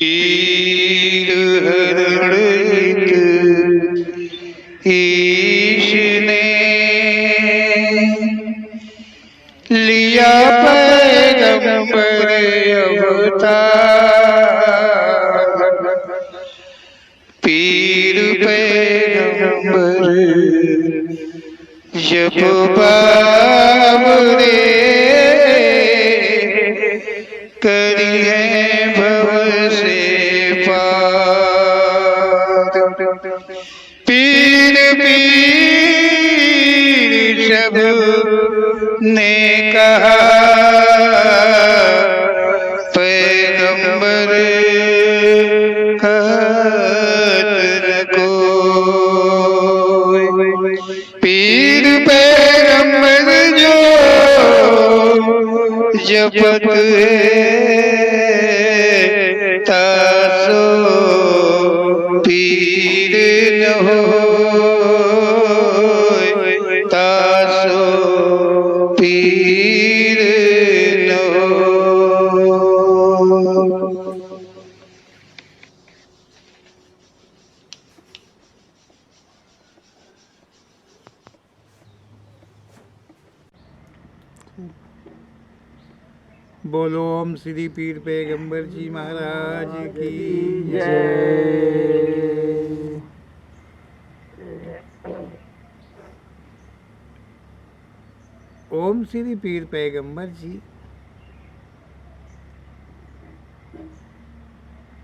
पीर हरणित ईश ने लिया पैगंबर अवतार। पीर पैगंबर जब बाबरे करी है भव से पार। पीर पीर सब ने कहा पैगंबर कहत न कोई। पीर पैगंबर जो जपत है तासो पीर न होय, तासो पीर न होय। बोलो ओम श्री पीर पैगंबर जी महाराज की जय। ओम श्री पीर पैगंबर जी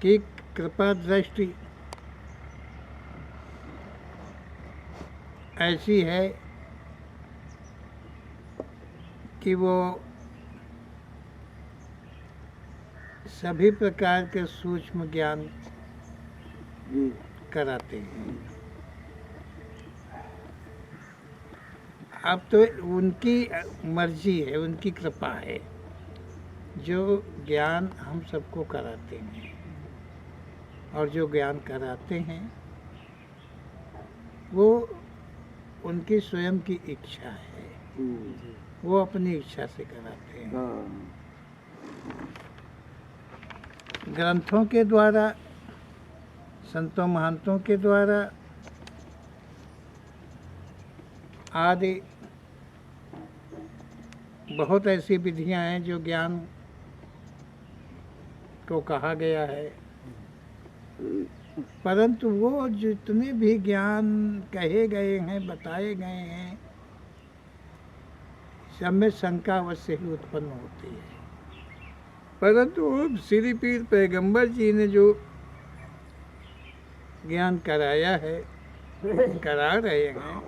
की कृपा दृष्टि ऐसी है कि वो सभी प्रकार के सूक्ष्म ज्ञान कराते हैं। अब तो उनकी मर्जी है, उनकी कृपा है जो ज्ञान हम सबको कराते हैं, और जो ज्ञान कराते हैं वो उनकी स्वयं की इच्छा है, वो अपनी इच्छा से कराते हैं। ग्रंथों के द्वारा, संतों महंतों के द्वारा आदि बहुत ऐसी विधियां हैं जो ज्ञान को कहा गया है, परंतु वो जितने भी ज्ञान कहे गए हैं, बताए गए हैं, सब में शंका अवश्य ही उत्पन्न होती है। परंतु श्री पीर पैगंबर जी ने जो ज्ञान कराया है, करा रहे हैं,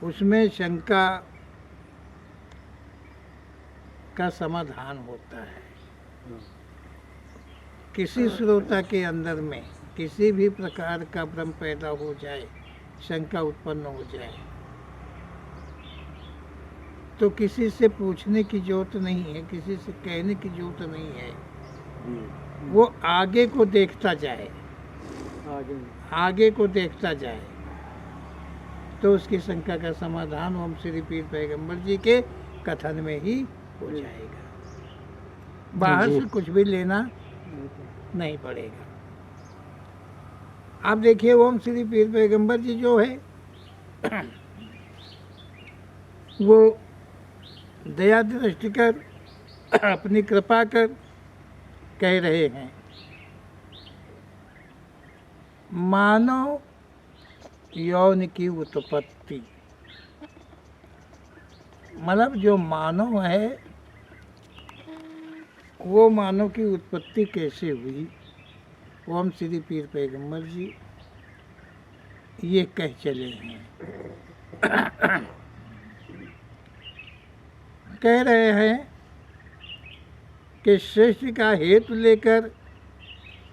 उसमें शंका का समाधान होता है। किसी श्रोता के अंदर में किसी भी प्रकार का भ्रम पैदा हो जाए, शंका उत्पन्न हो जाए, तो किसी से पूछने की जरूरत नहीं है, किसी से कहने की जरूरत नहीं है। वो आगे को देखता जाए, आगे को देखता जाए, तो उसकी शंका का समाधान ओम श्री पीर पैगंबर जी के कथन में ही हो जाएगा। बाहर से कुछ भी लेना नहीं पड़ेगा। आप देखिए ओम श्री पीर पैगंबर जी जो है वो दया दृष्टि कर, अपनी कृपा कर कह रहे हैं, मानव यौन की उत्पत्ति। मतलब जो मानव है वो मानव की उत्पत्ति कैसे हुई, ओम श्री पीर पैगंबर जी ये कह चले हैं। कह रहे हैं कि सृष्टि का हेतु लेकर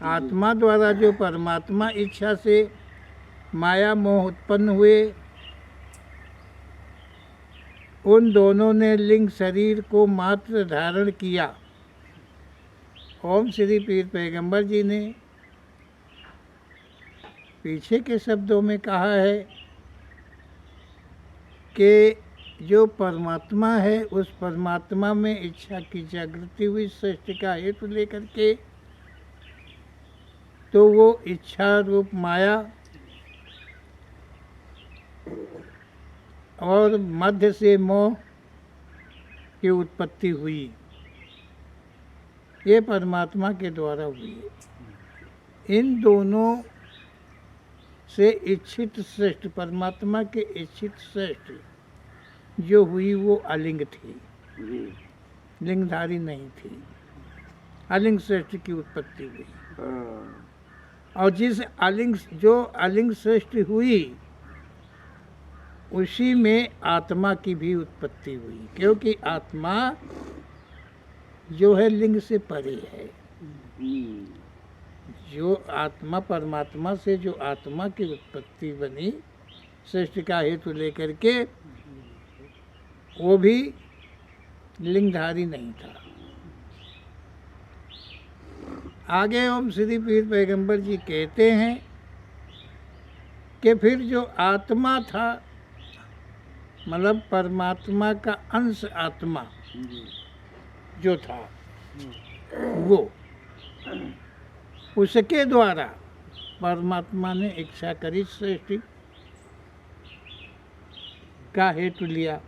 आत्मा द्वारा जो परमात्मा इच्छा से माया मोह उत्पन्न हुए, उन दोनों ने लिंग शरीर को मात्र धारण किया। ओम श्री पीर पैगंबर जी ने पीछे के शब्दों में कहा है कि जो परमात्मा है उस परमात्मा में इच्छा की जागृति हुई, सृष्टि का हेतु लेकर के तो वो इच्छा रूप माया और मध्य से मोह की उत्पत्ति हुई, ये परमात्मा के द्वारा हुई। इन दोनों से इच्छित श्रेष्ठ, परमात्मा के इच्छित श्रेष्ठ जो हुई वो अलिंग थी, लिंगधारी नहीं थी। अलिंग श्रेष्ठ की उत्पत्ति हुई और जो अलिंग श्रेष्ठ हुई उसी में आत्मा की भी उत्पत्ति हुई, क्योंकि आत्मा जो है लिंग से परे है। जो आत्मा परमात्मा से जो आत्मा की उत्पत्ति बनी श्रेष्ठ का हेतु लेकर के, वो भी लिंगधारी नहीं था। आगे ओम श्री पीर पैगंबर जी कहते हैं कि फिर जो आत्मा था, मतलब परमात्मा का अंश आत्मा जो था, वो उसके द्वारा परमात्मा ने इच्छा करी सृष्टि का हेतु लिया।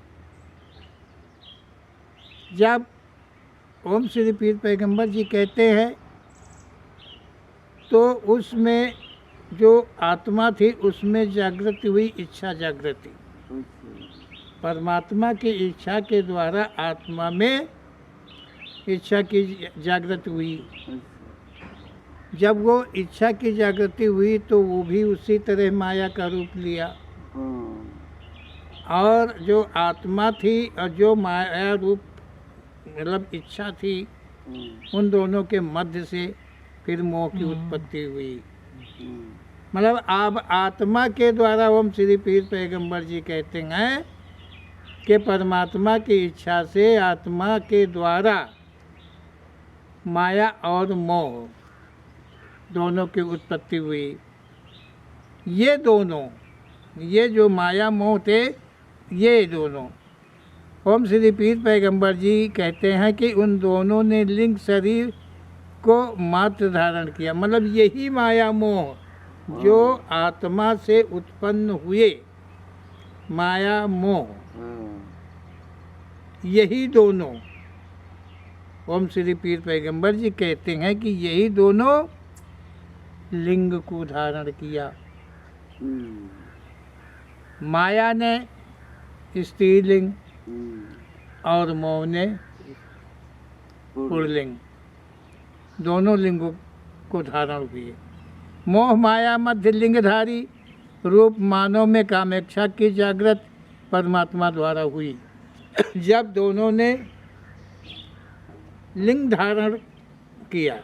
जब ओम श्री पीर पैगंबर जी कहते हैं तो उसमें जो आत्मा थी उसमें जागृति हुई, इच्छा जागृति। परमात्मा की इच्छा के द्वारा आत्मा में इच्छा की जागृति हुई। जब वो इच्छा की जागृति हुई तो वो भी उसी तरह माया का रूप लिया, और जो आत्मा थी और जो माया रूप मतलब इच्छा थी, उन दोनों के मध्य से फिर मोह की उत्पत्ति हुई। मतलब अब आत्मा के द्वारा ओम श्री पीर पैगंबर जी कहते हैं कि परमात्मा की इच्छा से आत्मा के द्वारा माया और मोह दोनों की उत्पत्ति हुई। ये दोनों, ये जो माया मोह थे, ये दोनों ओम श्री पीर पैगंबर जी कहते हैं कि उन दोनों ने लिंग शरीर को मात्र धारण किया। मतलब यही माया मोह जो आत्मा से उत्पन्न हुए, माया मोह, यही दोनों ओम श्री पीर पैगंबर जी कहते हैं कि यही दोनों लिंग को धारण किया। माया ने स्त्रीलिंग और मोह ने पुल्लिंग, दोनों लिंगों को धारण किए। मोह माया मध्य लिंगधारी रूप मानव में कामेक्षा की जागृत परमात्मा द्वारा हुई। जब दोनों ने लिंग धारण किया,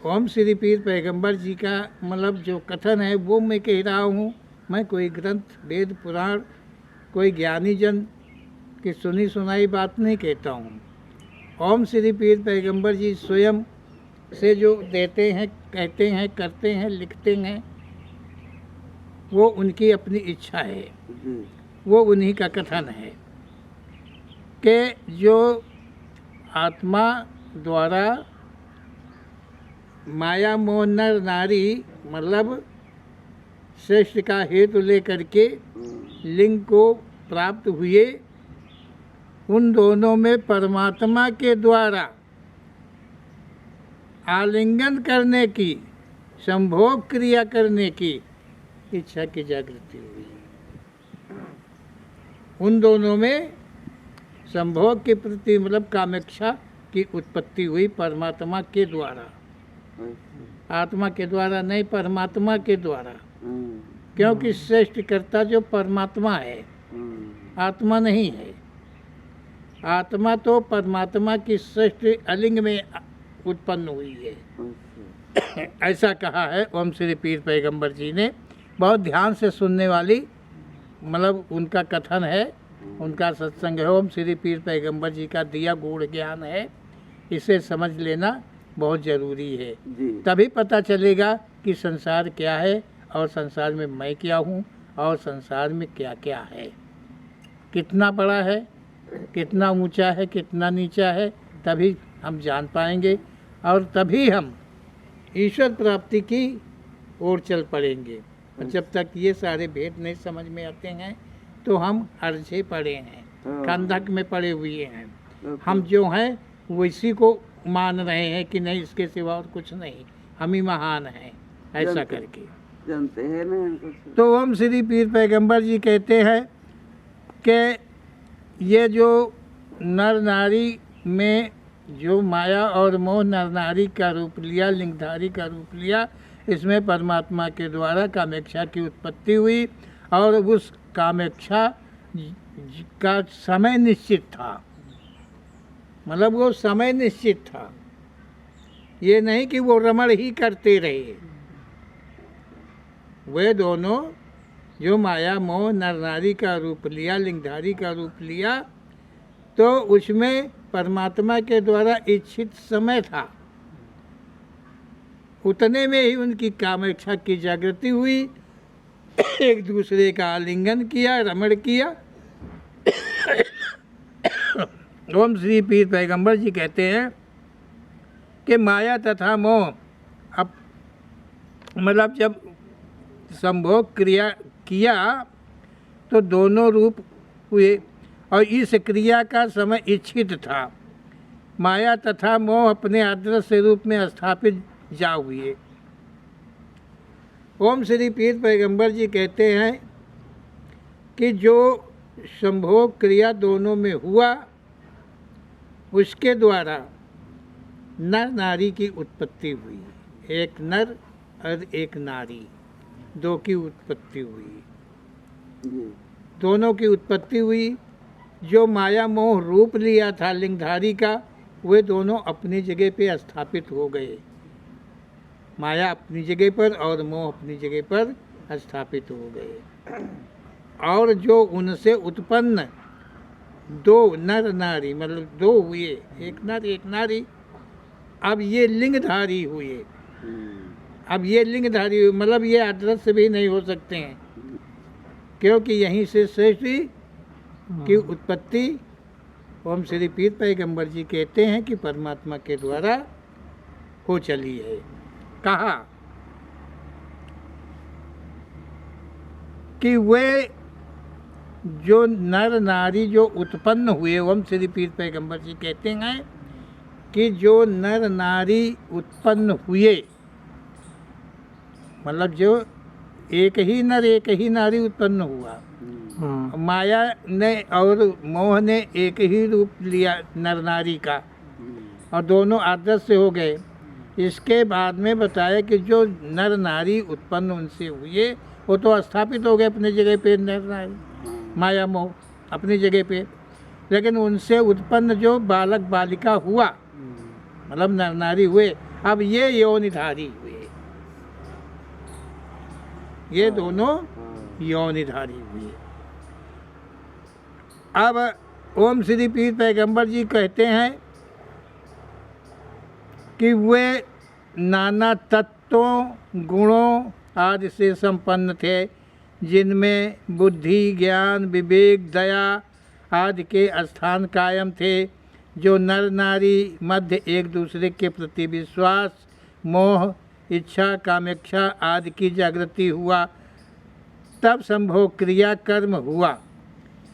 ओम श्री पीर पैगंबर जी का मतलब जो कथन है वो मैं कह रहा हूँ। मैं कोई ग्रंथ, वेद, पुराण, कोई ज्ञानी जन की सुनी सुनाई बात नहीं कहता हूँ। ओम श्री पीर पैगंबर जी स्वयं से जो देते हैं, कहते हैं, करते हैं, लिखते हैं, वो उनकी अपनी इच्छा है, वो उन्हीं का कथन है कि जो आत्मा द्वारा माया मोह नर नारी मतलब श्रेष्ठ का हेतु लेकर के लिंग को प्राप्त हुए, उन दोनों में परमात्मा के द्वारा आलिंगन करने की, संभोग क्रिया करने की इच्छा की जागृति हुई। उन दोनों में संभोग के प्रति मतलब कामेक्षा की उत्पत्ति हुई परमात्मा के द्वारा, आत्मा के द्वारा नहीं, परमात्मा के द्वारा। क्योंकि श्रेष्ठ कर्ता जो परमात्मा है, आत्मा नहीं है। आत्मा तो परमात्मा की श्रेष्ठ अलिंग में उत्पन्न हुई है। ऐसा कहा है ओम श्री पीर पैगंबर जी ने। बहुत ध्यान से सुनने वाली मतलब उनका कथन है, उनका सत्संग है। ओम श्री पीर पैगंबर जी का दिया गूढ़ ज्ञान है, इसे समझ लेना बहुत ज़रूरी है। तभी पता चलेगा कि संसार क्या है और संसार में मैं क्या हूँ और संसार में क्या क्या है, कितना बड़ा है, कितना ऊंचा है, कितना नीचा है। तभी हम जान पाएंगे और तभी हम ईश्वर प्राप्ति की ओर चल पड़ेंगे। और जब तक ये सारे भेद नहीं समझ में आते हैं तो हम अर्झे पड़े हैं, कंधक में पड़े हुए हैं। हम जो हैं वो इसी को मान रहे हैं कि नहीं, इसके सिवा और कुछ नहीं, हम ही महान हैं, ऐसा करके जानते हैं ना इनको। तो ओम श्री पीर पैगंबर जी कहते हैं कि ये जो नर नारी में जो माया और मोह नर नारी का रूप लिया, लिंगधारी का रूप लिया, इसमें परमात्मा के द्वारा कामेक्षा की उत्पत्ति हुई और उस कामेक्षा का समय निश्चित था। मतलब वो समय निश्चित था, ये नहीं कि वो रमण ही करते रहे। वे दोनों जो माया मोह नर नारी का रूप लिया, लिंगधारी का रूप लिया, तो उसमें परमात्मा के द्वारा इच्छित समय था, उतने में ही उनकी कामेक्षा की जागृति हुई, एक दूसरे का आलिंगन किया, रमण किया। ओम श्री पीर पैगंबर जी कहते हैं कि माया तथा मोह अब मतलब जब संभोग क्रिया किया तो दोनों रूप हुए और इस क्रिया का समय इच्छित था। माया तथा मोह अपने आदर्श रूप में स्थापित जा हुए। ओम श्री पीर पैगंबर जी कहते हैं कि जो संभोग क्रिया दोनों में हुआ, उसके द्वारा नर नारी की उत्पत्ति हुई। एक नर और एक नारी, दो की उत्पत्ति हुई, दोनों की उत्पत्ति हुई। जो माया मोह रूप लिया था लिंगधारी का, वे दोनों अपनी जगह पे स्थापित हो गए। माया अपनी जगह पर और मोह अपनी जगह पर स्थापित हो गए। और जो उनसे उत्पन्न दो नर नारी, मतलब दो हुए, एक नर एक नारी, अब ये लिंगधारी हुए। अब ये लिंगधारी हुए, मतलब ये अदृश्य भी नहीं हो सकते हैं, क्योंकि यहीं से सृष्टि की उत्पत्ति ओम श्री पीर पैगंबर जी कहते हैं कि परमात्मा के द्वारा हो चली है। कहा कि वे जो नर नारी जो उत्पन्न हुए, ओम श्री पीर पैगंबर जी कहते हैं कि जो नर नारी उत्पन्न हुए, मतलब जो एक ही नर एक ही नारी उत्पन्न हुआ, माया ने और मोह ने एक ही रूप लिया नर नारी का और दोनों आदर्श से हो गए। इसके बाद में बताया कि जो नर नारी उत्पन्न उनसे हुए वो तो स्थापित हो गए अपनी जगह पे, नर नारी माया मोह अपनी जगह पे, लेकिन उनसे उत्पन्न जो बालक बालिका हुआ, मतलब नर नारी हुए, अब ये योनिधारी हुए, ये दोनों योनिधारी हुए। अब ओम श्री पीर पैगंबर जी कहते हैं कि वे नाना तत्वों गुणों आदि से संपन्न थे, जिनमें बुद्धि ज्ञान विवेक दया आदि के स्थान कायम थे। जो नर नारी मध्य एक दूसरे के प्रति विश्वास मोह इच्छा कामेक्षा आदि की जागृति हुआ, तब संभोग क्रिया कर्म हुआ।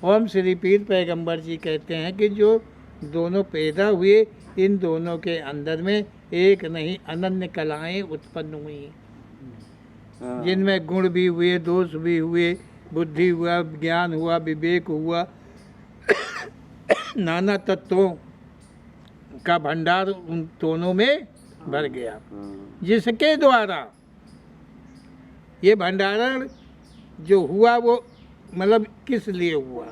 ओम श्री पीर पैगंबर जी कहते हैं कि जो दोनों पैदा हुए, इन दोनों के अंदर में एक नहीं अनन्य कलाएं उत्पन्न हुई, जिनमें गुण भी हुए, दोष भी हुए, बुद्धि हुआ, ज्ञान हुआ, विवेक हुआ, नाना तत्वों का भंडार उन दोनों में भर गया, जिसके द्वारा ये भंडारण जो हुआ वो मतलब किस लिए हुआ।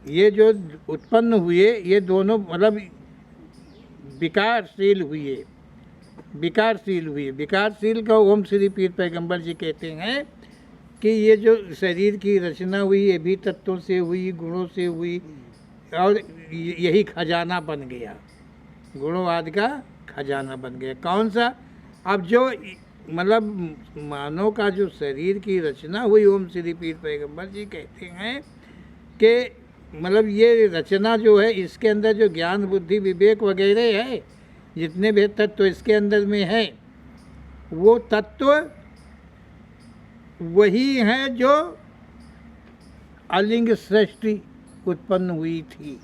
ये जो उत्पन्न हुए ये दोनों मतलब विकारशील हुए, विकारशील का ओम श्री पीर पैगंबर जी कहते हैं कि ये जो शरीर की रचना हुई ये भी तत्वों से हुई, गुणों से हुई, और यही खजाना बन गया, गुणों आदि का खजाना बन गया। कौन सा? अब जो मतलब मानव का जो शरीर की रचना हुई, ओम श्री पीर पैगंबर जी कहते हैं कि मतलब ये रचना जो है इसके अंदर जो ज्ञान बुद्धि विवेक वगैरह है, जितने भी तत्व इसके अंदर में है वो तत्व वही है जो अलिंग सृष्टि उत्पन्न हुई थी।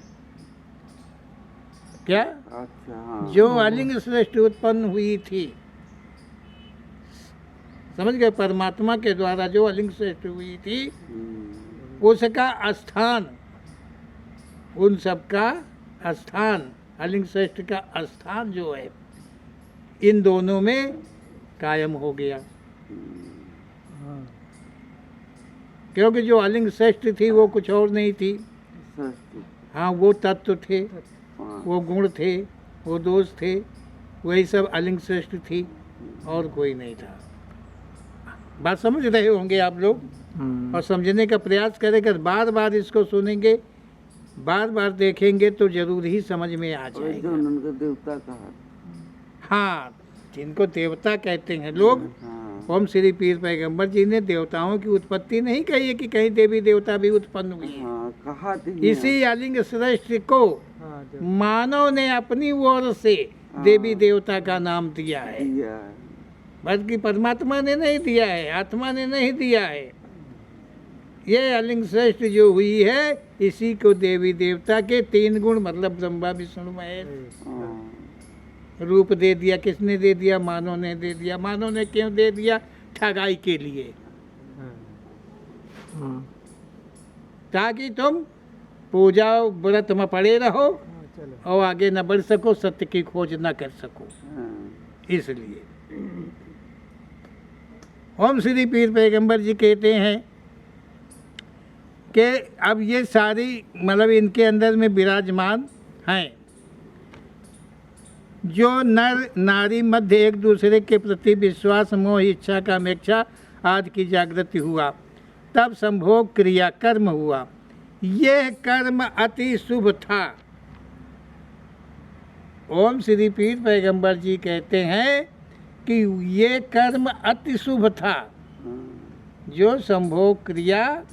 क्या? अच्छा हाँ। जो अलिंग सृष्टि उत्पन्न हुई थी, समझ गए? परमात्मा के द्वारा जो अलिंग सृष्टि हुई थी उसका स्थान, उन सब का स्थान, अलिंग सृष्टि का स्थान जो है इन दोनों में कायम हो गया। क्योंकि जो अलिंग सृष्टि थी वो कुछ और नहीं थी। सृष्टि। हाँ, वो तत्व थे, हाँ। वो गुण थे, वो दोष थे, वही सब अलिंग सृष्टि थी और कोई नहीं था। बात समझ रहे होंगे आप लोग, और समझने का प्रयास करेंगे, बार बार इसको सुनेंगे, बार बार देखेंगे तो जरूर ही समझ में आ और जाएगा। जो उनको देवता कहा। हाँ, जिनको देवता कहते हैं लोग, हाँ। ओम श्री पीर पैगंबर जी ने देवताओं की उत्पत्ति नहीं कही है कि कहीं देवी देवता भी उत्पन्न हुई है। हाँ, कहा तो ही है। इसी अलिंग सृष्टि को मानव ने अपनी ओर से देवी देवता का नाम दिया है, दिया है। बल्कि परमात्मा ने नहीं दिया है, आत्मा ने नहीं दिया है। ये अलिंग सृष्टि जो हुई है इसी को देवी देवता के 3 गुण, मतलब ब्रह्मा विष्णु महेश, हाँ। रूप दे दिया। किसने दे दिया? मानव ने दे दिया। मानव ने क्यों दे दिया? ठगाई के लिए, ताकि तुम पूजा व्रत में पड़े रहो और आगे न बढ़ सको, सत्य की खोज न कर सको। हाँ। इसलिए ओम श्री पीर पैगंबर जी कहते हैं कि अब ये सारी मतलब इनके अंदर में विराजमान हैं। जो नर नारी मध्य एक दूसरे के प्रति विश्वास, मोह, इच्छा, कामेच्छा आदि की जागृति हुआ, तब संभोग क्रिया कर्म हुआ। यह कर्म अति शुभ था। ओम श्री पीर पैगंबर जी कहते हैं कि ये कर्म अति शुभ था। जो संभोग क्रिया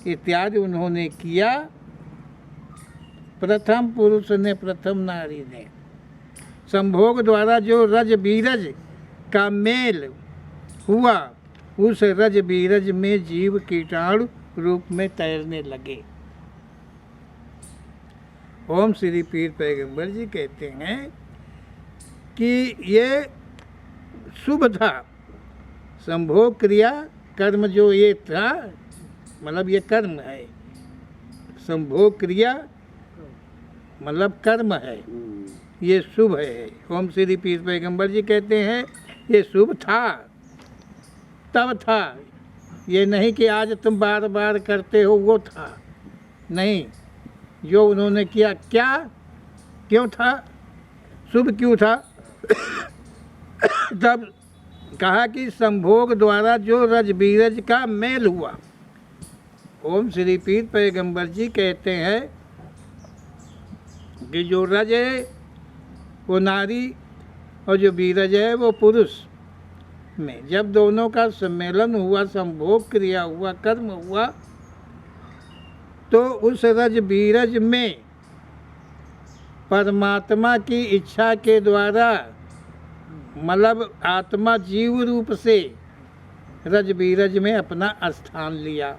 इत्यादि उन्होंने किया, प्रथम पुरुष ने, प्रथम नारी ने, संभोग द्वारा जो रज बीरज का मेल हुआ, उस रज बीरज में जीव कीटाणु रूप में तैरने लगे। ओम श्री पीर पैगंबर जी कहते हैं कि ये शुभ था। संभोग क्रिया कर्म जो ये था, मतलब ये कर्म है। संभोग क्रिया मतलब कर्म है, ये शुभ है। ओम श्री पीर पैगंबर जी कहते हैं ये शुभ था, तब था। ये नहीं कि आज तुम बार बार करते हो, वो था नहीं। जो उन्होंने किया, क्या क्यों था, शुभ क्यों था? तब कहा कि संभोग द्वारा जो रज बीरज का मेल हुआ। ओम श्री पीर पैगंबर जी कहते हैं कि जो रज है वो नारी और जो बीरज है वो पुरुष में जब दोनों का सम्मेलन हुआ, संभोग क्रिया हुआ, कर्म हुआ, तो उस रज बीरज में परमात्मा की इच्छा के द्वारा, मतलब आत्मा जीव रूप से रज बीरज में अपना स्थान लिया।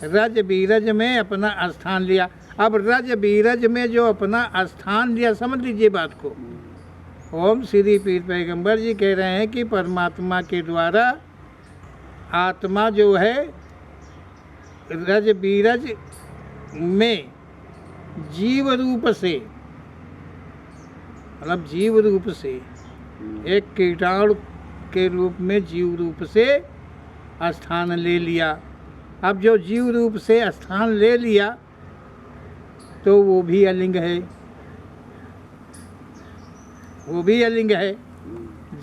रज बीरज में अपना स्थान लिया। अब रज बीरज में जो अपना स्थान लिया, समझ लीजिए बात को। ओम श्री पीर पैगंबर जी कह रहे हैं कि परमात्मा के द्वारा आत्मा जो है रज बीरज में जीव रूप से, मतलब जीव रूप से, एक कीटाणु के रूप में जीव रूप से स्थान ले लिया। अब जो जीव रूप से स्थान ले लिया तो वो भी अलिंग है, वो भी अलिंग है।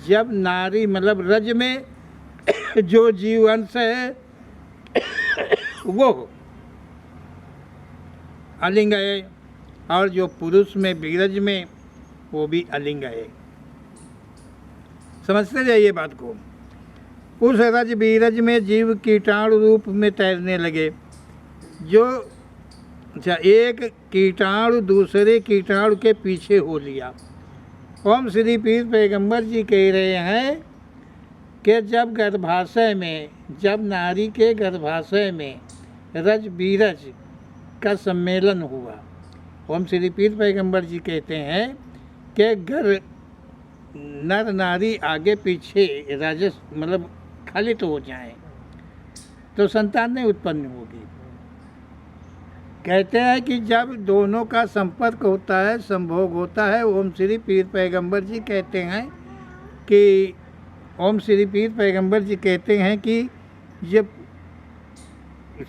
जब नारी मतलब रज में जो जीव अंश है वो अलिंग है, और जो पुरुष में बीरज में वो भी अलिंग है। समझते जाइए बात को। उस रज बीरज में जीव कीटाणु रूप में तैरने लगे। जो एक कीटाणु दूसरे कीटाणु के पीछे हो लिया, ओम श्री पीर पैगंबर जी कह रहे हैं कि जब गर्भाशय में, जब नारी के गर्भाशय में रज बीरज का सम्मेलन हुआ, ओम श्री पीर पैगंबर जी कहते हैं कि नर नारी आगे पीछे राजस मतलब खालित हो जाएं तो संतान नहीं उत्पन्न होगी। कहते हैं कि जब दोनों का संपर्क होता है, संभोग होता है, ओम श्री पीर पैगंबर जी कहते हैं कि ओम श्री पीर पैगंबर जी कहते हैं कि जब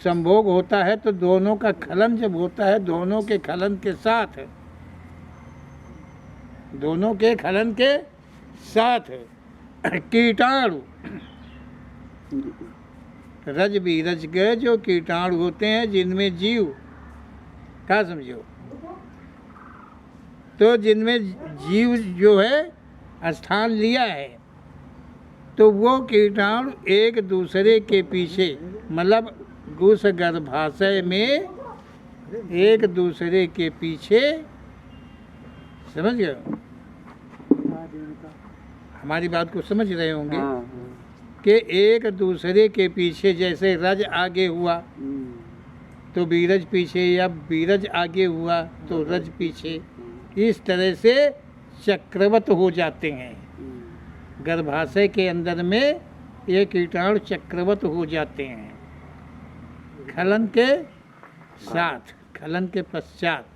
संभोग होता है तो दोनों का खलन जब होता है, दोनों के खलन के साथ, दोनों के खलन के साथ कीटाणु, रज बीरज के जो कीटाणु होते हैं जिनमें जीव, क्या समझो, तो जिनमें जीव जो है स्थान लिया है, तो वो कीटाणु एक दूसरे के पीछे मतलब उस गर्भाशय में एक दूसरे के पीछे, समझ गए, हमारी बात को समझ रहे होंगे कि एक दूसरे के पीछे, जैसे रज आगे हुआ तो बीरज पीछे, या बीरज आगे हुआ तो रज पीछे, इस तरह से चक्रवत हो जाते हैं। गर्भाशय के अंदर में ये कीटाणु चक्रवत हो जाते हैं खलन के साथ, खलन के पश्चात।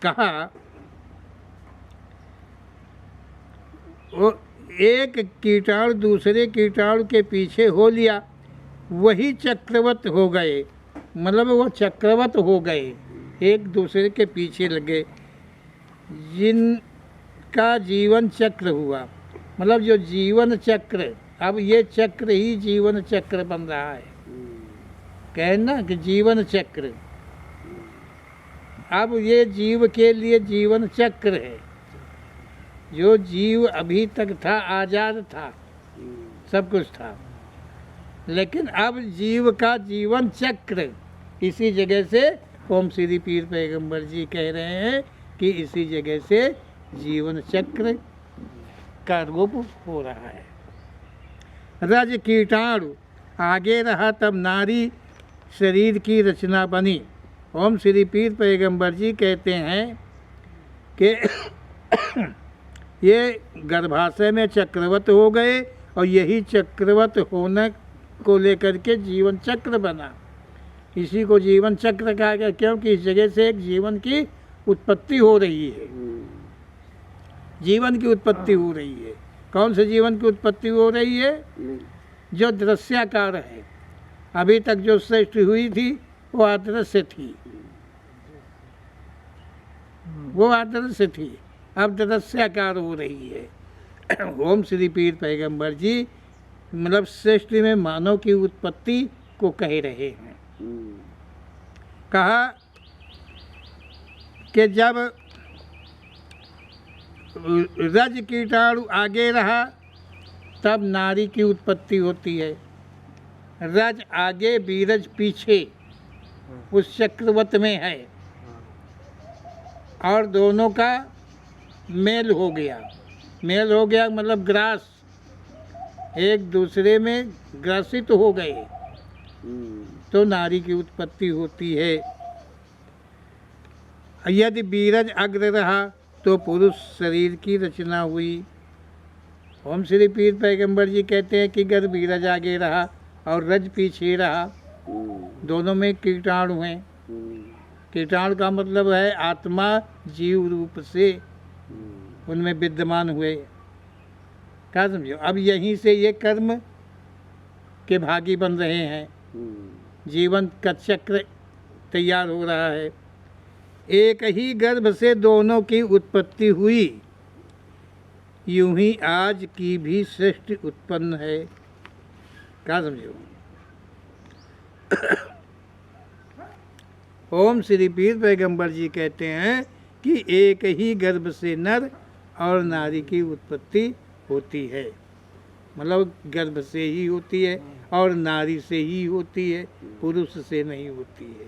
कहा वो एक कीटाणु दूसरे कीटाणु के पीछे हो लिया, वही चक्रवत हो गए, मतलब वो चक्रवत हो गए, एक दूसरे के पीछे लगे, जिनका जीवन चक्र हुआ, मतलब जो जीवन चक्र, अब ये चक्र ही जीवन चक्र बन रहा है, कहना कि जीवन चक्र, अब ये जीव के लिए जीवन चक्र है। जो जीव अभी तक था आज़ाद था, सब कुछ था, लेकिन अब जीव का जीवन चक्र, इसी जगह से ओम श्री पीर पैगंबर जी कह रहे हैं कि इसी जगह से जीवन चक्र का रूप हो रहा है। रज कीटाणु आगे रहा तब नारी शरीर की रचना बनी। ओम श्री पीर पैगंबर जी कहते हैं कि ये गर्भाशय में चक्रवत हो गए और यही चक्रवत होने को लेकर के जीवन चक्र बना। इसी को जीवन चक्र कहा गया, क्योंकि इस जगह से एक जीवन की उत्पत्ति हो रही है, जीवन की उत्पत्ति हो रही है। कौन से जीवन की उत्पत्ति हो रही है? जो दृश्याकार है। अभी तक जो सृष्टि हुई थी वो अदृश्य थी, वो अदृश्य थी, अब दृश्याकार हो रही है। ओम श्री पीर पैगंबर जी मतलब सृष्टि में मानव की उत्पत्ति को कह रहे हैं। कहा कि जब रज कीटाणु आगे रहा तब नारी की उत्पत्ति होती है। रज आगे बीरज पीछे उस चक्रवत में है और दोनों का मेल हो गया। मेल हो गया मतलब ग्रास, एक दूसरे में ग्रासित हो गए तो नारी की उत्पत्ति होती है। यदि बीरज अग्र रहा तो पुरुष शरीर की रचना हुई। ओम श्री पीर पैगंबर जी कहते हैं कि अगर बीरज आगे रहा और रज पीछे रहा, दोनों में कीटाणु हैं। कीटाणु का मतलब है आत्मा जीव रूप से उनमें विद्यमान हुए। क्या समझो? अब यहीं से ये कर्म के भागी बन रहे हैं, जीवन का चक्र तैयार हो रहा है। एक ही गर्भ से दोनों की उत्पत्ति हुई, यूं ही आज की भी सृष्टि उत्पन्न है। क्या समझो? ओम श्री पीर पैगंबर जी कहते हैं कि एक ही गर्भ से नर और नारी की उत्पत्ति होती है, मतलब गर्भ से ही होती है और नारी से ही होती है, पुरुष से नहीं होती है,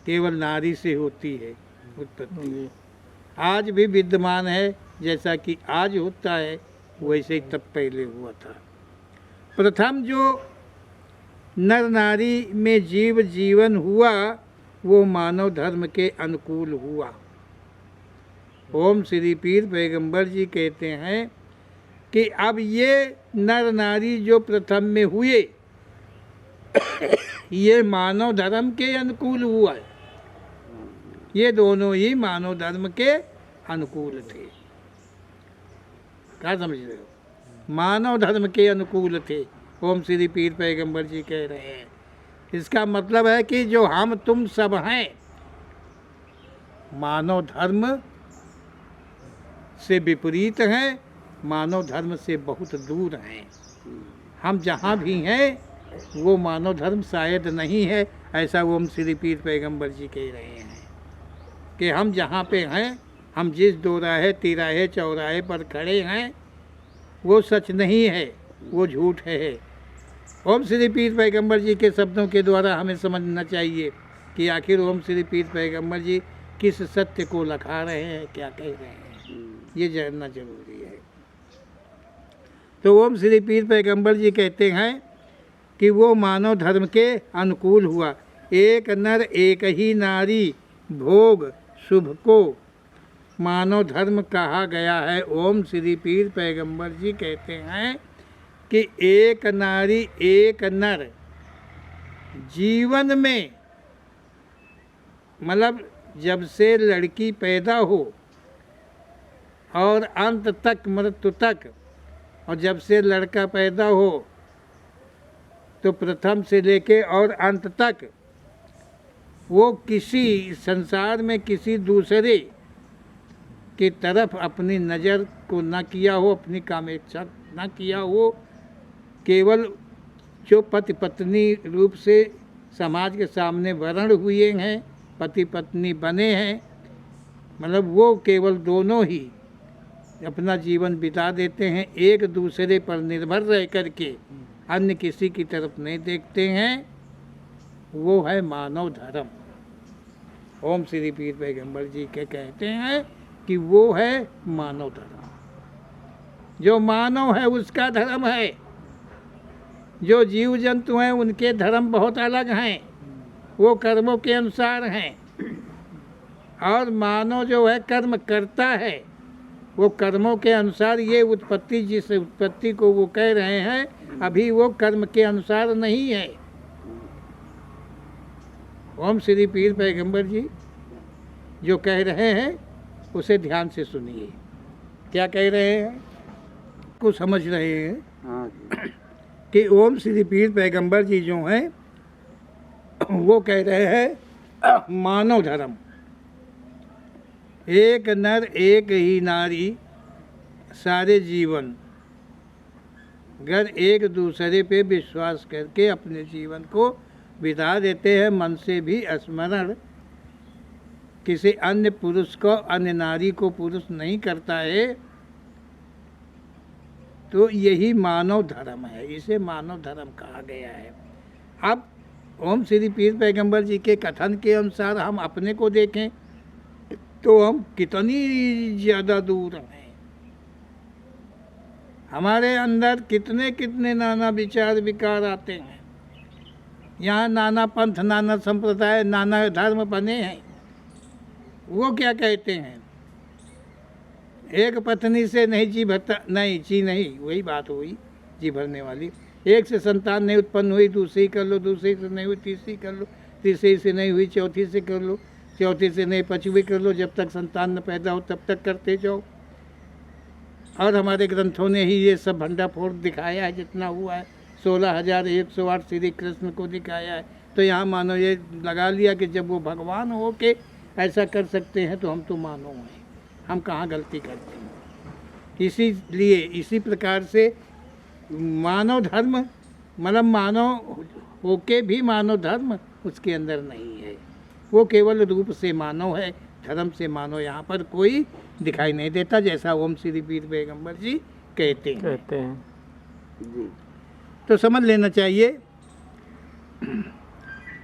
केवल नारी से होती है उत्पत्ति। आज भी विद्यमान है, जैसा कि आज होता है वैसे ही तब पहले हुआ था। प्रथम जो नर नारी में जीव जीवन हुआ वो मानव धर्म के अनुकूल हुआ। ओम श्री पीर पैगंबर जी कहते हैं कि अब ये नर नारी जो प्रथम में हुए ये मानव धर्म के अनुकूल हुआ है। ये दोनों ही मानव धर्म के अनुकूल थे। क्या समझ रहे हो? मानव धर्म के अनुकूल थे, ओम श्री पीर पैगंबर जी कह रहे हैं। इसका मतलब है कि जो हम तुम सब हैं मानव धर्म से विपरीत हैं, मानव धर्म से बहुत दूर हैं। हम जहाँ भी हैं वो मानव धर्म शायद नहीं है, ऐसा ओम श्री पीर पैगंबर जी कह रहे हैं कि हम जहाँ पे हैं, हम जिस दोराहे तिराहे चौराहे पर खड़े हैं वो सच नहीं है, वो झूठ है। ओम श्री पीर पैगंबर जी के शब्दों के द्वारा हमें समझना चाहिए कि आखिर ओम श्री पीर पैगंबर जी किस सत्य को लखा रहे हैं, क्या कह रहे हैं, ये जानना जरूरी है। तो ओम श्री पीर पैगंबर जी कहते हैं कि वो मानव धर्म के अनुकूल हुआ। एक नर एक ही नारी भोग शुभ को मानव धर्म कहा गया है। ओम श्री पीर पैगंबर जी कहते हैं कि एक नारी एक नर जीवन में, मतलब जब से लड़की पैदा हो और अंत तक मृत्यु तक, और जब से लड़का पैदा हो तो प्रथम से लेके और अंत तक वो किसी संसार में किसी दूसरे की तरफ अपनी नज़र को न किया हो, अपनी कामेच्छा न किया हो। केवल जो पति पत्नी रूप से समाज के सामने वर्ण हुए हैं, पति पत्नी बने हैं, मतलब वो केवल दोनों ही अपना जीवन बिता देते हैं, एक दूसरे पर निर्भर रह कर के अन्य किसी की तरफ नहीं देखते हैं, वो है मानव धर्म। ओम श्री पीर पैगंबर जी के कहते हैं कि वो है मानव धर्म। जो मानव है उसका धर्म है, जो जीव जंतु हैं उनके धर्म बहुत अलग हैं, वो कर्मों के अनुसार हैं। और मानव जो है कर्म करता है, वो कर्मों के अनुसार। ये उत्पत्ति, जिस उत्पत्ति को वो कह रहे हैं, अभी वो कर्म के अनुसार नहीं है। ओम श्री पीर पैगंबर जी जो कह रहे हैं उसे ध्यान से सुनिए। क्या कह रहे हैं कुछ समझ रहे हैं? हाँ जी। कि ओम श्री पीर पैगंबर जी जो हैं वो कह रहे हैं मानव धर्म, एक नर एक ही नारी सारे जीवन, अगर एक दूसरे पे विश्वास करके अपने जीवन को बिता देते हैं, मन से भी स्मरण किसी अन्य पुरुष को, अन्य नारी को पुरुष नहीं करता है, तो यही मानव धर्म है। इसे मानव धर्म कहा गया है। अब ओम श्री पीर पैगंबर जी के कथन के अनुसार हम अपने को देखें तो हम कितनी ज़्यादा दूर हैं। हमारे अंदर कितने कितने नाना विचार विकार आते हैं। यहाँ नाना पंथ, नाना संप्रदाय, नाना धर्म बने हैं। वो क्या कहते हैं, एक पत्नी से नहीं जी भरता, नहीं वही बात हुई जी भरने वाली। एक से संतान नहीं उत्पन्न हुई, दूसरी कर लो, दूसरी से नहीं हुई तीसरी कर लो, तीसरी से नहीं हुई चौथी से कर लो, चौथी से नहीं पांचवी कर लो, जब तक संतान न पैदा हो तब तक करते जाओ। और हमारे ग्रंथों ने ही ये सब भंडाफोड़ दिखाया है, जितना हुआ है 16,108 श्री कृष्ण को दिखाया है। तो यहाँ मानो ये लगा लिया कि जब वो भगवान हो के ऐसा कर सकते हैं तो हम तो मानव हैं, हम कहाँ गलती करते हैं। इसीलिए इसी प्रकार से मानव धर्म, मतलब मानव होके भी मानव धर्म उसके अंदर नहीं है। वो केवल रूप से मानव है, धर्म से मानव यहाँ पर कोई दिखाई नहीं देता, जैसा ओम श्री पीर पैगंबर जी कहते हैं। जी। तो समझ लेना चाहिए,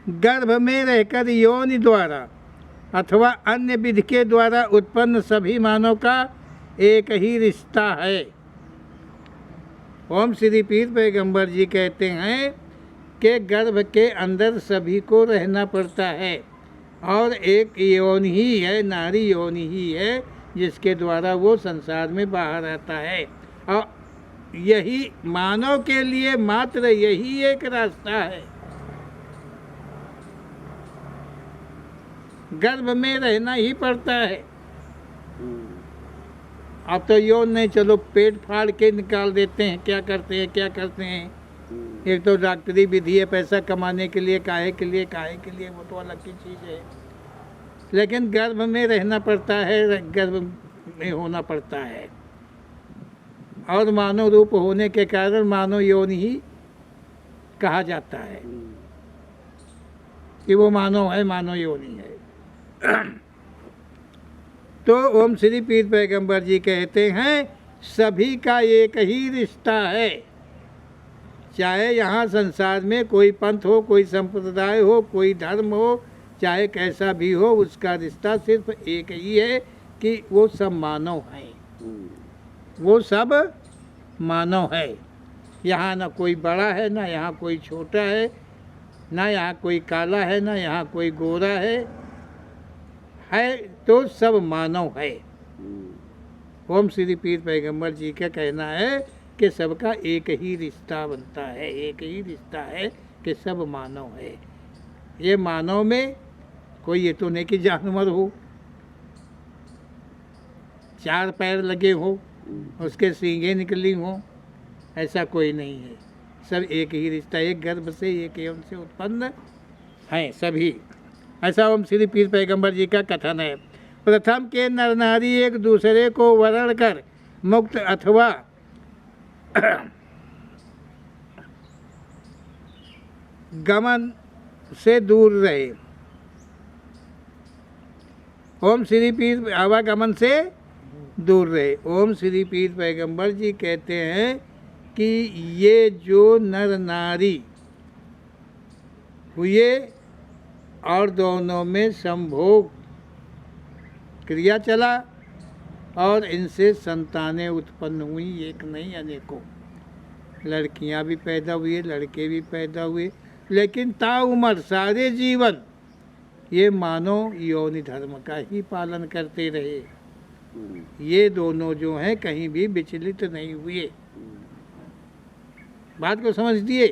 गर्भ में रहकर योनि द्वारा अथवा अन्य विधि के द्वारा उत्पन्न सभी मानव का एक ही रिश्ता है। ओम श्री पीर पैगंबर जी कहते हैं कि गर्भ के अंदर सभी को रहना पड़ता है और एक योनि ही है, नारी योनि ही है, जिसके द्वारा वो संसार में बाहर आता है। और यही मानव के लिए मात्र यही एक रास्ता है, गर्भ में रहना ही पड़ता है। अब तो यौन नहीं, चलो पेट फाड़ के निकाल देते हैं, क्या करते हैं। एक तो डॉक्टरी विधि है पैसा कमाने के लिए, काहे के लिए, वो तो अलग की चीज़ है। लेकिन गर्भ में रहना पड़ता है, गर्भ में होना पड़ता है, और मानव रूप होने के कारण मानव योनि ही कहा जाता है कि वो मानव है, मानव योनि है। तो ओम श्री पीर पैगंबर जी कहते हैं सभी का एक ही रिश्ता है, चाहे यहाँ संसार में कोई पंथ हो, कोई संप्रदाय हो, कोई धर्म हो, चाहे कैसा भी हो, उसका रिश्ता सिर्फ एक ही है कि वो सब मानव हैं, वो सब मानव है। यहाँ ना कोई बड़ा है, ना यहाँ कोई छोटा है, ना यहाँ कोई काला है, ना यहाँ कोई गोरा है तो सब मानव है। ओम श्री पीर पैगंबर जी का कहना है कि सबका एक ही रिश्ता बनता है, एक ही रिश्ता है कि सब मानव है। ये मानव में कोई ये तो नहीं कि जानवर हो, चार पैर लगे हो, उसके सींगें निकली हो, ऐसा कोई नहीं है। सब एक ही रिश्ता, एक गर्भ से, एक एवं से उत्पन्न हैं सभी। ऐसा ओम श्री पीर पैगंबर जी का कथन है। प्रथम के नर नारी एक दूसरे को वरण कर मुक्त अथवा गमन से दूर रहे। ओम श्री पीर आवागमन से दूर रहे। ओम श्री पीर पैगंबर जी कहते हैं कि ये जो नर नारी हुए और दोनों में संभोग क्रिया चला और इनसे संतानें उत्पन्न हुई, एक नहीं अनेकों। लड़कियां भी पैदा हुई, लड़के भी पैदा हुए, लेकिन ताउम्र सारे जीवन ये मानव योनि धर्म का ही पालन करते रहे। ये दोनों जो हैं कहीं भी विचलित नहीं हुए। बात को समझ दिए?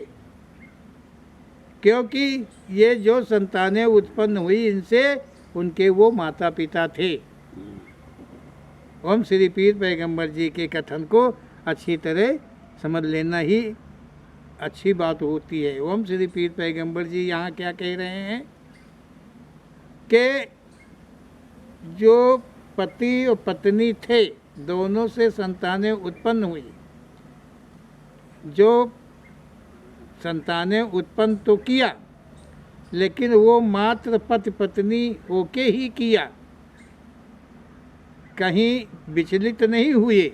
क्योंकि ये जो संतानें उत्पन्न हुई इनसे उनके वो माता पिता थे। ओम श्री पीर पैगंबर जी के कथन को अच्छी तरह समझ लेना ही अच्छी बात होती है। ओम श्री पीर पैगंबर जी यहाँ क्या कह रहे हैं कि जो पति और पत्नी थे दोनों से संतानें उत्पन्न हुई। जो संतानें उत्पन्न तो किया, लेकिन वो मात्र पति पत्नी होके ही किया, कहीं विचलित नहीं हुए।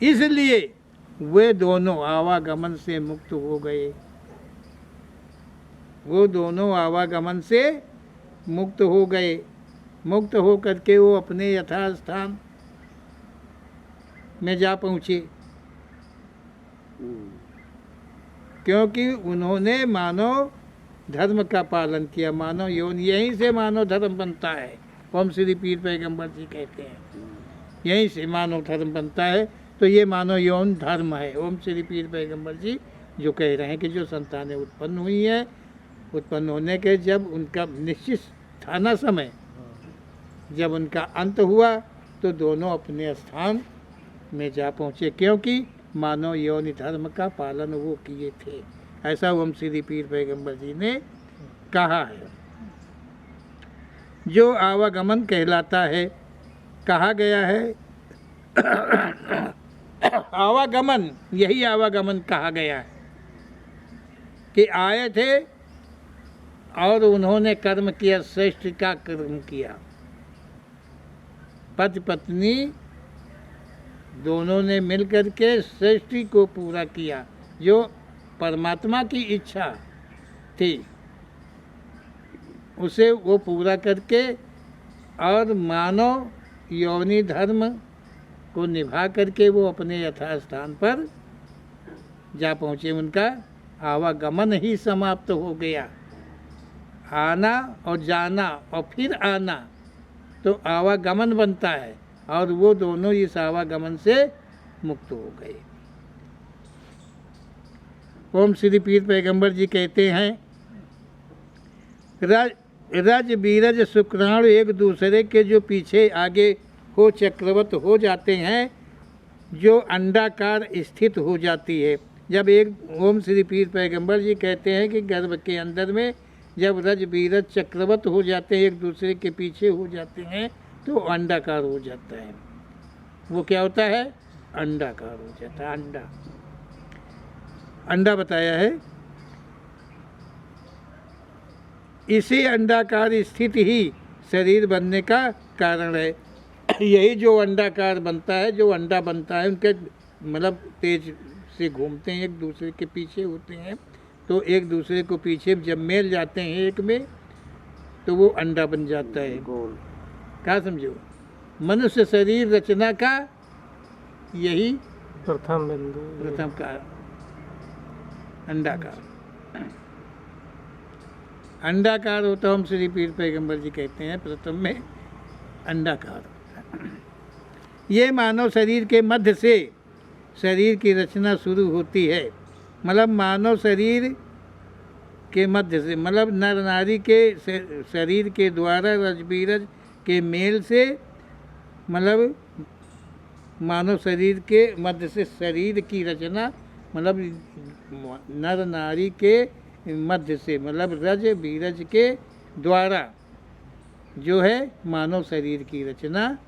इसलिए वे दोनों आवागमन से मुक्त हो गए। वो दोनों आवागमन से मुक्त हो गए। मुक्त हो करके वो अपने यथास्थान में जा पहुँचे, क्योंकि उन्होंने मानव धर्म का पालन किया। मानव यौन, यहीं से मानव धर्म बनता है। ओम श्री पीर पैगंबर जी कहते हैं यहीं से मानव धर्म बनता है। तो ये मानव यौन धर्म है। ओम श्री पीर पैगंबर जी जो कह रहे हैं कि जो संतानें उत्पन्न हुई है, उत्पन्न होने के जब उनका निश्चित था ना समय, जब उनका अंत हुआ तो दोनों अपने स्थान में जा पहुँचे, क्योंकि मानव यौन धर्म का पालन वो किए थे। ऐसा ओम श्री पीर पैगंबर जी ने कहा है। जो आवागमन कहलाता है, कहा गया है आवागमन, यही आवागमन कहा गया है कि आए थे और उन्होंने कर्म किया, श्रेष्ठ का कर्म किया। पति पत्नी दोनों ने मिलकर के सृष्टि को पूरा किया, जो परमात्मा की इच्छा थी। उसे वो पूरा करके और मानव योनि धर्म को निभा करके वो अपने यथास्थान पर जा पहुँचे। उनका आवागमन ही समाप्त हो गया। आना और जाना और फिर आना तो आवागमन बनता है, और वो दोनों इस आवागमन से मुक्त हो गए। ओम श्री पीर पैगंबर जी कहते हैं, रज बीरज शुक्राणु एक दूसरे के जो पीछे आगे हो चक्रवत हो जाते हैं, जो अंडाकार स्थित हो जाती है। जब एक ओम श्री पीर पैगंबर जी कहते हैं कि गर्भ के अंदर में जब रज बीरज चक्रवत हो जाते हैं, एक दूसरे के पीछे हो जाते हैं, तो अंडाकार हो जाता है। वो क्या होता है? अंडाकार हो जाता है। अंडा अंडा बताया है। इसी अंडाकार स्थिति ही शरीर बनने का कारण है। यही जो अंडाकार बनता है, जो अंडा बनता है, उनके मतलब तेज से घूमते हैं, एक दूसरे के पीछे होते हैं, तो एक दूसरे को पीछे जब मेल जाते हैं एक में, तो वो अंडा बन जाता है। क्या समझो? मनुष्य शरीर रचना का यही प्रथम का अंडाकार अंडाकार होता है। हम श्री पीर पैगंबर जी कहते हैं प्रथम में अंडाकार। ये मानव शरीर के मध्य से शरीर की रचना शुरू होती है। मतलब मानव शरीर के मध्य से, मतलब नर नारी के शरीर के द्वारा रजबीरज के मेल से, मतलब मानव शरीर के मध्य से शरीर की रचना, मतलब नर नारी के मध्य से, मतलब रज बीरज के द्वारा जो है मानव शरीर की रचना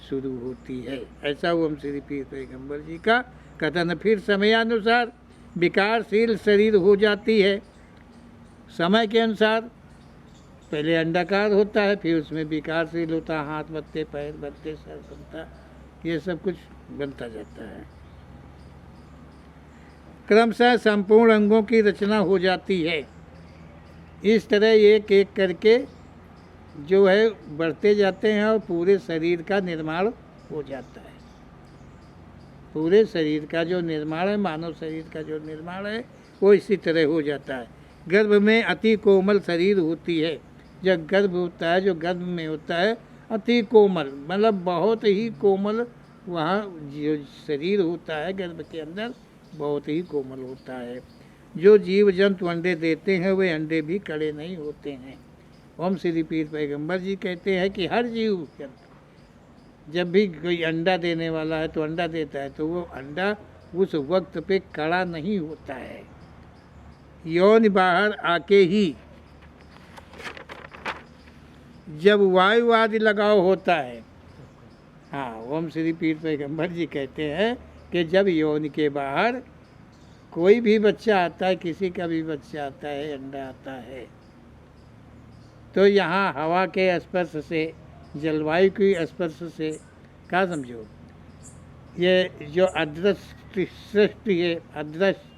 शुरू होती है। ऐसा ओम श्री पीर पैगंबर जी का कथन। फिर समयानुसार विकारशील शरीर हो जाती है। समय के अनुसार पहले अंडाकार होता है, फिर उसमें विकारशील होता है, हाथ बनते, पैर बनते, सर बनता, ये सब कुछ बनता जाता है। क्रमशः संपूर्ण अंगों की रचना हो जाती है। इस तरह एक एक करके जो है बढ़ते जाते हैं और पूरे शरीर का निर्माण हो जाता है। पूरे शरीर का जो निर्माण है, मानव शरीर का जो निर्माण है, वो इसी तरह हो जाता है। गर्भ में अति कोमल शरीर होती है। जब गर्भ होता है, जो गर्भ में होता है, अति कोमल, मतलब बहुत ही कोमल, वहाँ जो शरीर होता है गर्भ के अंदर बहुत ही कोमल होता है। जो जीव जंतु अंडे देते हैं, वे अंडे भी कड़े नहीं होते हैं। ओम श्री पीर पैगंबर जी कहते हैं कि हर जीव जंतु जब भी कोई अंडा देने वाला है तो अंडा देता है, तो वो अंडा उस वक्त पे कड़ा नहीं होता है। यौन बाहर आके ही जब वायु आदि लगाव होता है, हाँ, ओम श्री पीर पैगंबर जी कहते हैं कि जब यौन के बाहर कोई भी बच्चा आता है, किसी का भी बच्चा आता है, अंडा आता है, तो यहाँ हवा के स्पर्श से, जलवायु की स्पर्श से, क्या समझो, ये जो अदृश्य सृष्टि है, अदृश्य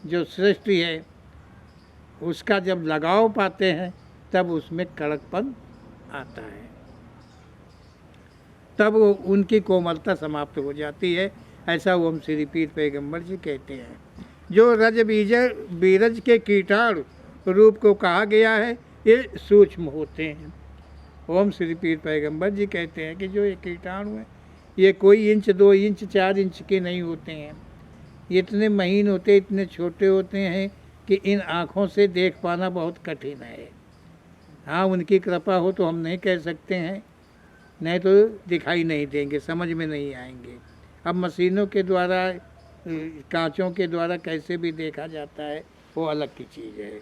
जो सृष्टि है, उसका जब लगाव पाते हैं तब उसमें कड़कपन आता है, तब वो उनकी कोमलता समाप्त हो जाती है। ऐसा ओम श्री पीर पैगंबर जी कहते हैं। जो रज बीरज के कीटाणु रूप को कहा गया है, ये सूक्ष्म होते हैं। ओम श्री पीर पैगंबर जी कहते हैं कि जो ये कीटाणु हैं, ये कोई इंच 2 इंच 4 इंच के नहीं होते हैं। ये इतने महीन होते, इतने छोटे होते हैं कि इन आँखों से देख पाना बहुत कठिन है। हाँ, उनकी कृपा हो तो हम नहीं कह सकते हैं, नहीं तो दिखाई नहीं देंगे, समझ में नहीं आएंगे। अब मशीनों के द्वारा, कांचों के द्वारा कैसे भी देखा जाता है, वो अलग की चीज़ है।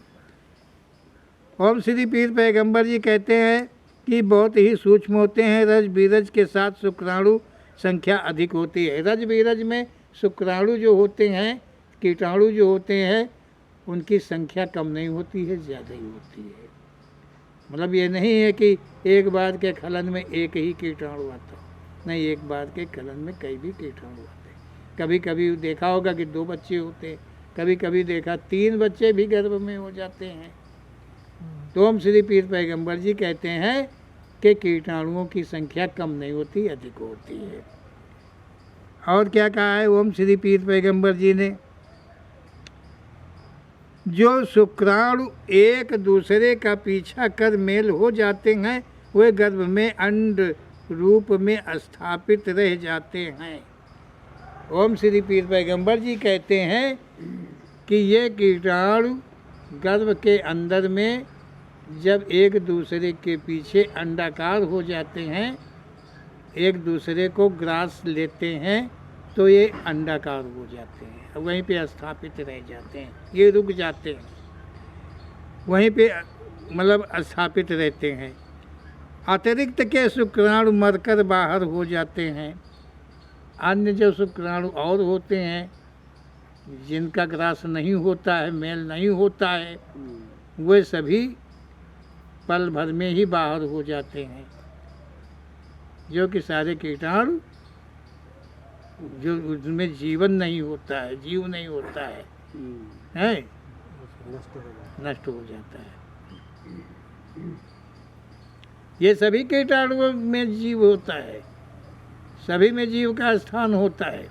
ओम श्री पीर पैगंबर जी कहते हैं कि बहुत ही सूक्ष्म होते हैं। रज बीरज के साथ शुक्राणु संख्या अधिक होती है। रज बीरज में शुक्राणु जो होते हैं, कीटाणु जो होते हैं, उनकी संख्या कम नहीं होती है, ज़्यादा ही होती है। मतलब ये नहीं है कि एक बार के खलन में एक ही कीटाणु आता, नहीं, एक बार के खलन में कई भी कीटाणु आते। कभी कभी देखा होगा कि 2 बच्चे होते, कभी कभी देखा 3 बच्चे भी गर्भ में हो जाते हैं। तो ओम श्री पीर पैगंबर जी कहते हैं कि कीटाणुओं की संख्या कम नहीं होती, अधिक होती है। और क्या कहा है ओम श्री पीर पैगंबर जी ने? जो शुक्राणु एक दूसरे का पीछा कर मेल हो जाते हैं वे गर्भ में अंड रूप में स्थापित रह जाते हैं। ओम श्री पीर पैगंबर जी कहते हैं कि ये कीटाणु गर्भ के अंदर में जब एक दूसरे के पीछे अंडाकार हो जाते हैं, एक दूसरे को ग्रास लेते हैं, तो ये अंडाकार हो जाते हैं, वहीं पे स्थापित रह जाते हैं, ये रुक जाते हैं, वहीं पे मतलब स्थापित रहते हैं। अतिरिक्त के शुक्राणु मरकर बाहर हो जाते हैं। अन्य जो शुक्राणु और होते हैं जिनका ग्रास नहीं होता है, मेल नहीं होता है, वे सभी पल भर में ही बाहर हो जाते हैं। जो कि सारे कीटाणु जो उसमें जीवन नहीं होता है, जीव नहीं होता है, नष्ट हो जाता है। ये सभी कीटाणुओं में जीव होता है, सभी में जीव का स्थान होता है।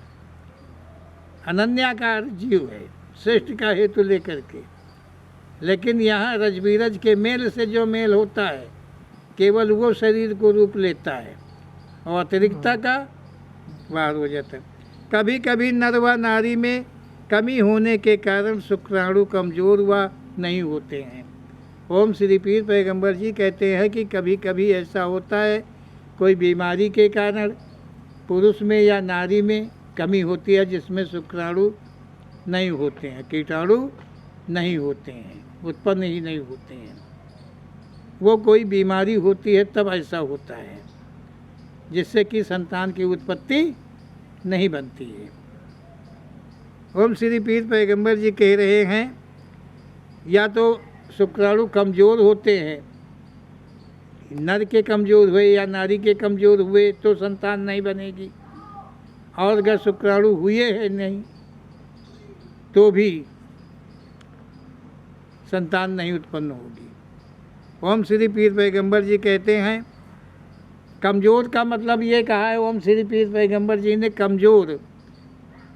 अनन्याकार जीव है श्रेष्ठ का हेतु लेकर के, लेकिन यहाँ रजबीरज के मेल से जो मेल होता है केवल वो शरीर को रूप लेता है और अतिरिक्ता का बाहर हो जाता है। कभी कभी नर व नारी में कमी होने के कारण शुक्राणु कमजोर व नहीं होते हैं। ओम श्री पीर पैगंबर जी कहते हैं कि कभी कभी ऐसा होता है, कोई बीमारी के कारण पुरुष में या नारी में कमी होती है जिसमें शुक्राणु नहीं होते हैं, कीटाणु नहीं होते हैं, उत्पन्न ही नहीं होते हैं। वो कोई बीमारी होती है तब ऐसा होता है, जिससे कि संतान की उत्पत्ति नहीं बनती है। ओम श्री पीर पैगंबर जी कह रहे हैं या तो शुक्राणु कमज़ोर होते हैं, नर के कमज़ोर हुए या नारी के कमज़ोर हुए तो संतान नहीं बनेगी, और अगर शुक्राणु हुए हैं नहीं तो भी संतान नहीं उत्पन्न होगी। ओम श्री पीर पैगंबर जी कहते हैं कमज़ोर का मतलब ये कहा है ओम श्री पीर पैगंबर जी ने,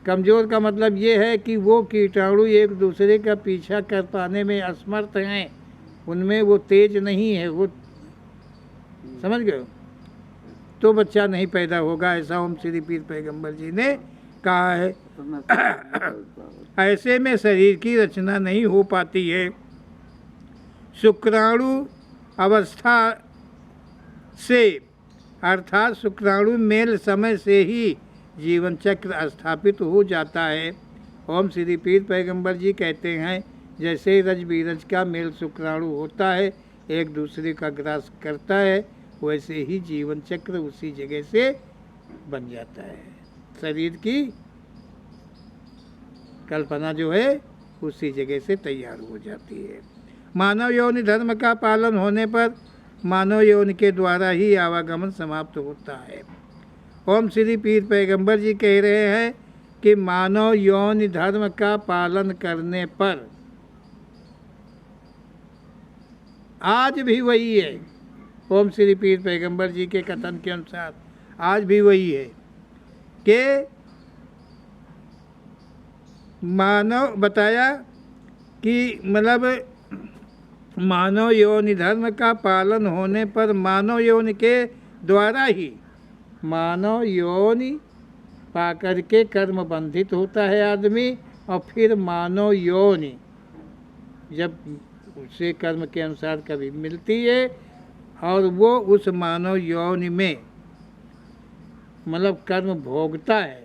कमज़ोर का मतलब ये है कि वो कीटाणु एक दूसरे का पीछा कर पाने में असमर्थ हैं, उनमें वो तेज नहीं है, वो समझ गए, तो बच्चा नहीं पैदा होगा, ऐसा ओम श्री पीर पैगंबर जी ने कहा है। ऐसे में शरीर की रचना नहीं हो पाती है। शुक्राणु अवस्था से अर्थात शुक्राणु मेल समय से ही जीवन चक्र स्थापित हो जाता है। ओम श्री पीर पैगंबर जी कहते हैं जैसे रज बीरज का मेल शुक्राणु होता है, एक दूसरे का ग्रास करता है, वैसे ही जीवन चक्र उसी जगह से बन जाता है। शरीर की कल्पना जो है उसी जगह से तैयार हो जाती है। मानव यौन धर्म का पालन होने पर मानव यौन के द्वारा ही आवागमन समाप्त होता है। ओम श्री पीर पैगंबर जी कह रहे हैं कि मानव यौन धर्म का पालन करने पर आज भी वही है। ओम श्री पीर पैगंबर जी के कथन के अनुसार आज भी वही है कि मानव बताया कि मतलब मानव यौन धर्म का पालन होने पर मानव यौन के द्वारा ही मानव योनि पाकर के कर्म बंधित होता है आदमी, और फिर मानव योनि जब उसे कर्म के अनुसार कभी मिलती है और वो उस मानव योनि में मतलब कर्म भोगता है,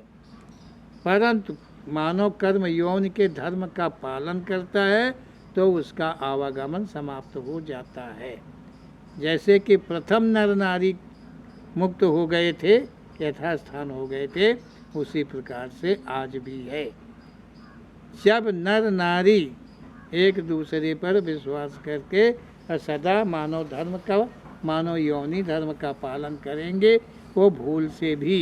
परंतु मानव कर्म यौन के धर्म का पालन करता है तो उसका आवागमन समाप्त हो जाता है। जैसे कि प्रथम नर नारी मुक्त हो गए थे, यथास्थान हो गए थे, उसी प्रकार से आज भी है। जब नर नारी एक दूसरे पर विश्वास करके सदा मानव धर्म का, मानव यौनी धर्म का पालन करेंगे, वो भूल से भी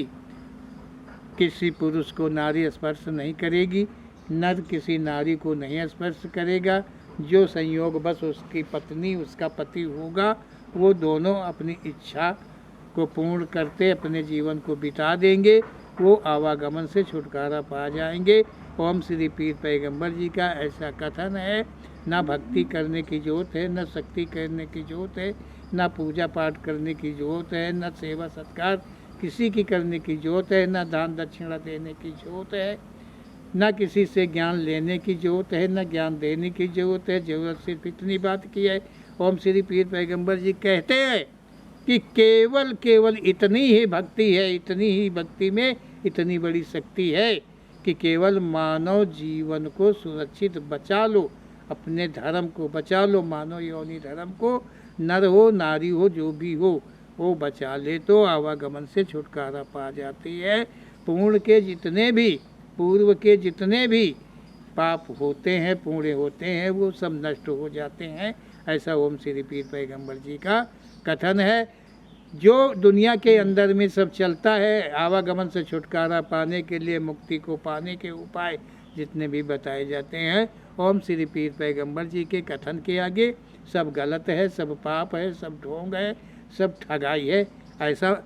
किसी पुरुष को नारी स्पर्श नहीं करेगी, नर किसी नारी को नहीं स्पर्श करेगा, जो संयोग बस उसकी पत्नी उसका पति होगा, वो दोनों अपनी इच्छा को पूर्ण करते अपने जीवन को बिता देंगे, वो आवागमन से छुटकारा पा जाएंगे। ओम श्री पीर पैगंबर जी का ऐसा कथन है। ना भक्ति करने की जरूरत है, न शक्ति करने की जरूरत है, ना पूजा पाठ करने की जरूरत है, न सेवा सत्कार किसी की करने की जरूरत है, न दान दक्षिणा देने की जरूरत है, न किसी से ज्ञान लेने की जरूरत है, न ज्ञान देने की जरूरत है। जरूरत सिर्फ इतनी बात की है। ओम श्री पीर पैगंबर जी कहते हैं कि केवल इतनी ही भक्ति है, इतनी ही भक्ति में इतनी बड़ी शक्ति है कि केवल मानव जीवन को सुरक्षित बचा लो, अपने धर्म को बचा लो, मानव योनि धर्म को, नर हो नारी हो जो भी हो वो बचा ले तो आवागमन से छुटकारा पा जाती है। पूर्ण के जितने भी पूर्व के जितने भी पाप होते हैं, पुण्य होते हैं, वो सब नष्ट हो जाते हैं। ऐसा ओम श्री पीर पैगंबर जी का कथन है। जो दुनिया के अंदर में सब चलता है, आवागमन से छुटकारा पाने के लिए, मुक्ति को पाने के उपाय जितने भी बताए जाते हैं, ओम श्री पीर पैगंबर जी के कथन के आगे सब गलत है, सब पाप है, सब ढोंग है, सब ठगाई है। ऐसा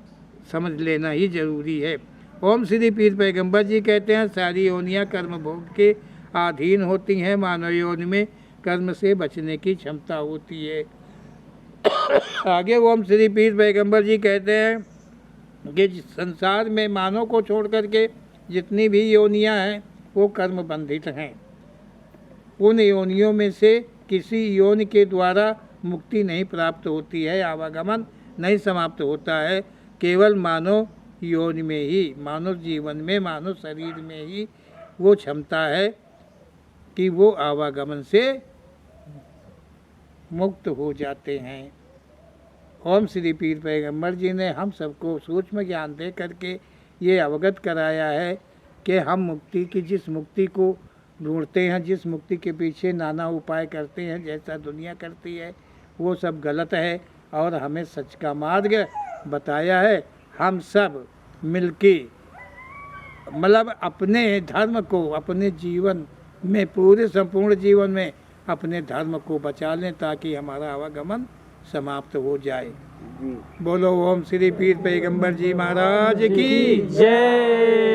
समझ लेना ही जरूरी है। ओम श्री पीर पैगंबर जी कहते हैं सारी योनियाँ कर्म भोग के अधीन होती हैं, मानव योनि में कर्म से बचने की क्षमता होती है। आगे ओम श्री पीर पैगंबर जी कहते हैं कि संसार में मानव को छोड़ करके जितनी भी योनियाँ हैं वो कर्म बंधित हैं। उन योनियों में से किसी योनि के द्वारा मुक्ति नहीं प्राप्त होती है, आवागमन नहीं समाप्त होता है। केवल मानव योनि में ही, मानव जीवन में, मानव शरीर में ही वो क्षमता है कि वो आवागमन से मुक्त हो जाते हैं। ओम श्री पीर पैगंबर जी ने हम सबको सूक्ष्म ज्ञान दे करके ये अवगत कराया है कि हम मुक्ति की, जिस मुक्ति को ढूंढते हैं, जिस मुक्ति के पीछे नाना उपाय करते हैं, जैसा दुनिया करती है, वो सब गलत है और हमें सच का मार्ग बताया है। हम सब मिलके मतलब अपने धर्म को अपने जीवन में, पूरे संपूर्ण जीवन में अपने धर्म को बचा लें ताकि हमारा आवागमन समाप्त हो जाए। बोलो ओम श्री पीर पैगंबर जी महाराज की जय।